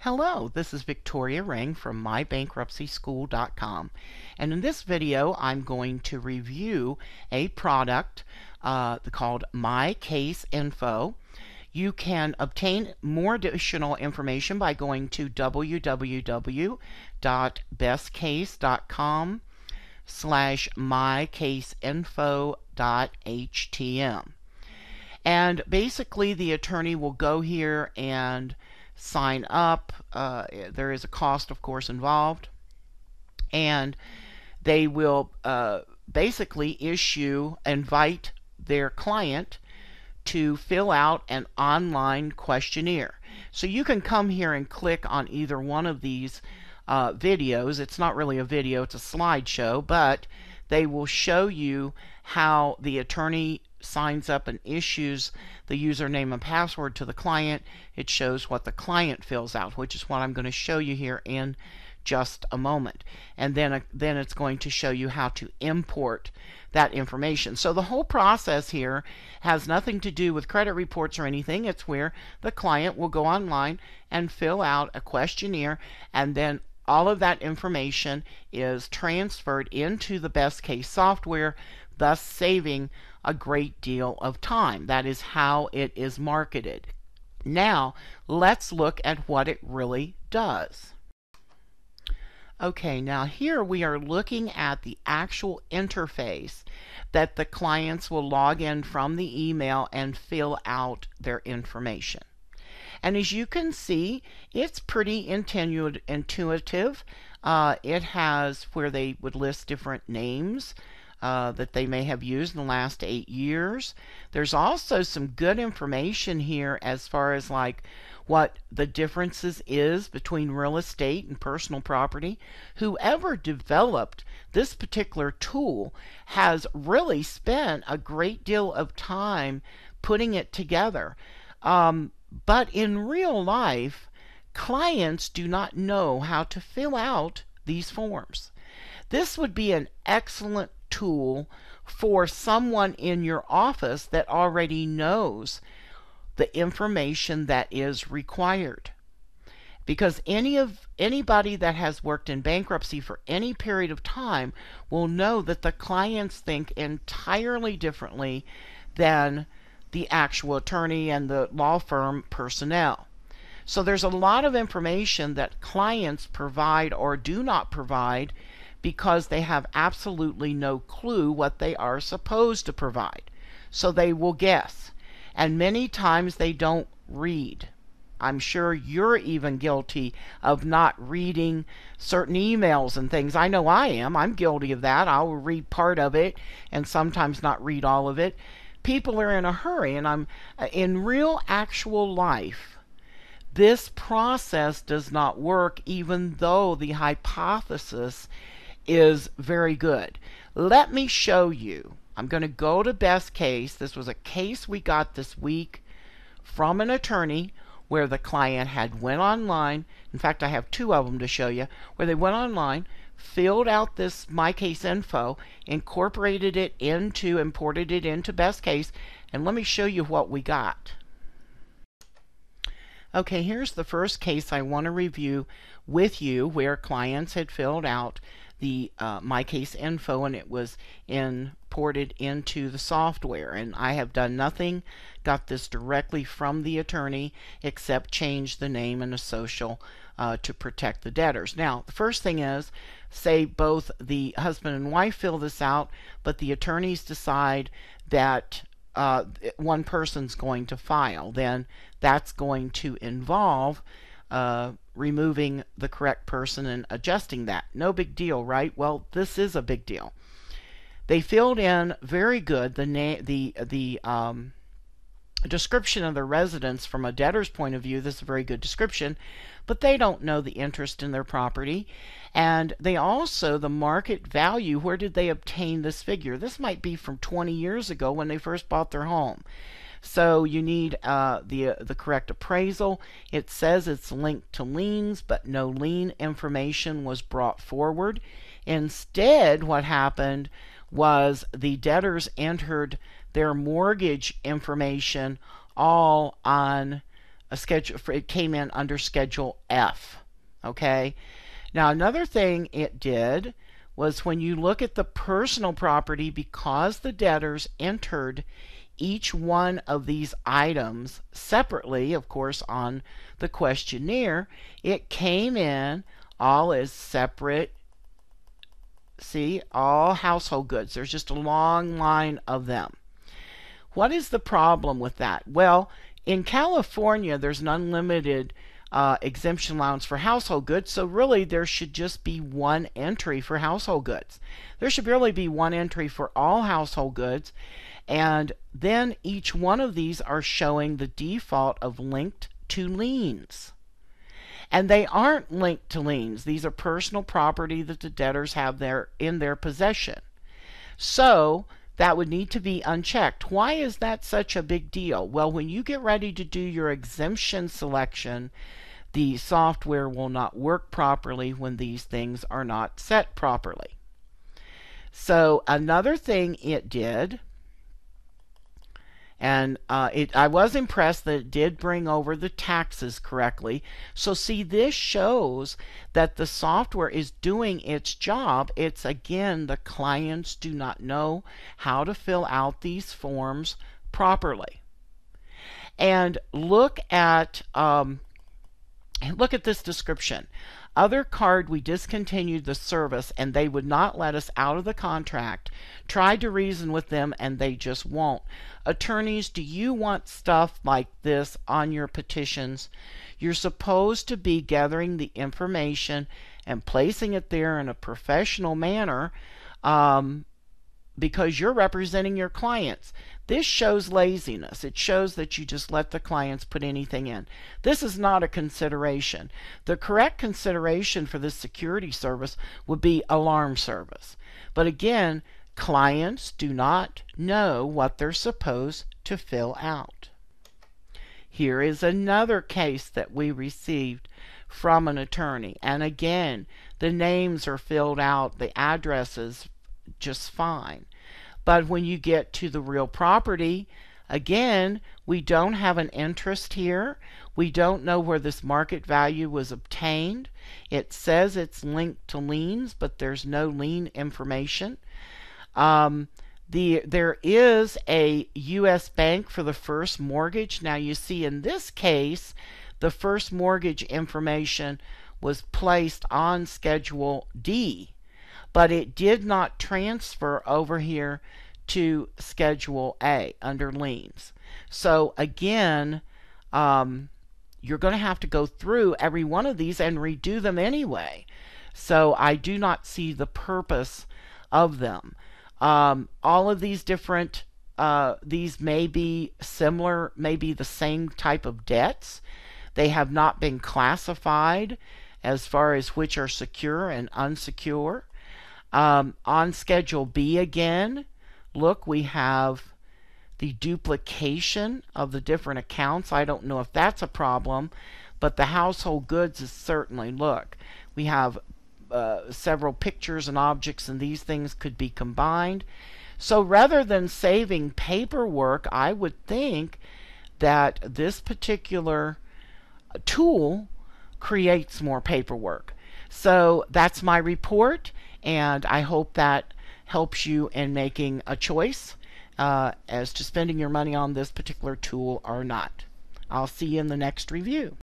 Hello, this is Victoria Ring from mybankruptcyschool.com, and in this video I'm going to review a product called My Case Info. You can obtain more additional information by going to www.bestcase.com/mycaseinfo.htm. And basically the attorney will go here and sign up. There is a cost, of course, involved, and they will basically invite their client to fill out an online questionnaire. So you can come here and click on either one of these videos. It's not really a video, it's a slideshow, but they will show you how the attorney signs up and issues the username and password to the client. It shows what the client fills out, which is what I'm going to show you here in just a moment. And then it's going to show you how to import that information. So the whole process here has nothing to do with credit reports or anything. It's where the client will go online and fill out a questionnaire, and then all of that information is transferred into the Best Case software, thus saving a great deal of time. That is how it is marketed. Now, let's look at what it really does. Okay, now here we are looking at the actual interface that the clients will log in from the email and fill out their information. And as you can see, it's pretty intuitive. It has where they would list different names that they may have used in the last 8 years. There's also some good information here as far as like what the differences is between real estate and personal property. Whoever developed this particular tool has really spent a great deal of time putting it together. But in real life, clients do not know how to fill out these forms. This would be an excellent tool for someone in your office that already knows the information that is required. Because anybody that has worked in bankruptcy for any period of time will know that the clients think entirely differently than the actual attorney and the law firm personnel. So there's a lot of information that clients provide or do not provide because they have absolutely no clue what they are supposed to provide. So they will guess. And many times they don't read. I'm sure you're even guilty of not reading certain emails and things. I know I am. I'm guilty of that. I'll read part of it and sometimes not read all of it. People are in a hurry, and in real actual life, this process does not work, even though the hypothesis is very good. Let me show you. I'm going to go to Best Case. This was a case we got this week from an attorney where the client had went online. In fact, I have two of them to show you, where they went online, filled out this My Case Info, imported it into Best Case, and let me show you what we got. Okay, here's the first case I want to review with you, where clients had filled out the My Case Info and it was imported into the software. And I have done nothing, got this directly from the attorney, except change the name and the social to protect the debtors. Now, the first thing is, say both the husband and wife fill this out, but the attorneys decide that one person's going to file. Then that's going to involve removing the correct person and adjusting that. No big deal, right? Well, this is a big deal. They filled in very good the description of their residence from a debtor's point of view. This is a very good description, but they don't know the interest in their property. And they also, the market value, where did they obtain this figure? This might be from 20 years ago when they first bought their home. So you need the correct appraisal. It says it's linked to liens, but no lien information was brought forward. Instead, what happened was the debtors entered their mortgage information all on a schedule for it came in under Schedule F. Okay. Now another thing it did was when you look at the personal property, because the debtors entered each one of these items separately, of course, on the questionnaire, it came in all as separate. See, all household goods. There's just a long line of them. What is the problem with that? Well, in California, there's an unlimited exemption allowance for household goods, so really there should just be one entry for household goods. There should really be one entry for all household goods, and then each one of these are showing the default of linked to liens. And they aren't linked to liens. These are personal property that the debtors have in their possession. So that would need to be unchecked. Why is that such a big deal? Well, when you get ready to do your exemption selection, the software will not work properly when these things are not set properly. So another thing it did, and I was impressed that it did bring over the taxes correctly. So see, this shows that the software is doing its job. It's, again, the clients do not know how to fill out these forms properly. And look at this description. Other card, we discontinued the service and they would not let us out of the contract. Tried to reason with them and they just won't. Attorneys, do you want stuff like this on your petitions? You're supposed to be gathering the information and placing it there in a professional manner because you're representing your clients. This shows laziness. It shows that you just let the clients put anything in. This is not a consideration. The correct consideration for this security service would be alarm service. But again, clients do not know what they're supposed to fill out. Here is another case that we received from an attorney. And again, the names are filled out, the addresses just fine. But when you get to the real property, again, we don't have an interest here. We don't know where this market value was obtained. It says it's linked to liens, but there's no lien information. There is a U.S. bank for the first mortgage. Now you see in this case, the first mortgage information was placed on Schedule D, but it did not transfer over here to Schedule A under liens. So again, you're going to have to go through every one of these and redo them anyway. So I do not see the purpose of them. All of these different, these may be similar, maybe the same type of debts. They have not been classified as far as which are secure and unsecure. On Schedule B again, look, we have the duplication of the different accounts. I don't know if that's a problem, but the household goods is certainly, look, we have several pictures and objects, and these things could be combined. So rather than saving paperwork, I would think that this particular tool creates more paperwork. So that's my report, and I hope that helps you in making a choice as to spending your money on this particular tool or not. I'll see you in the next review.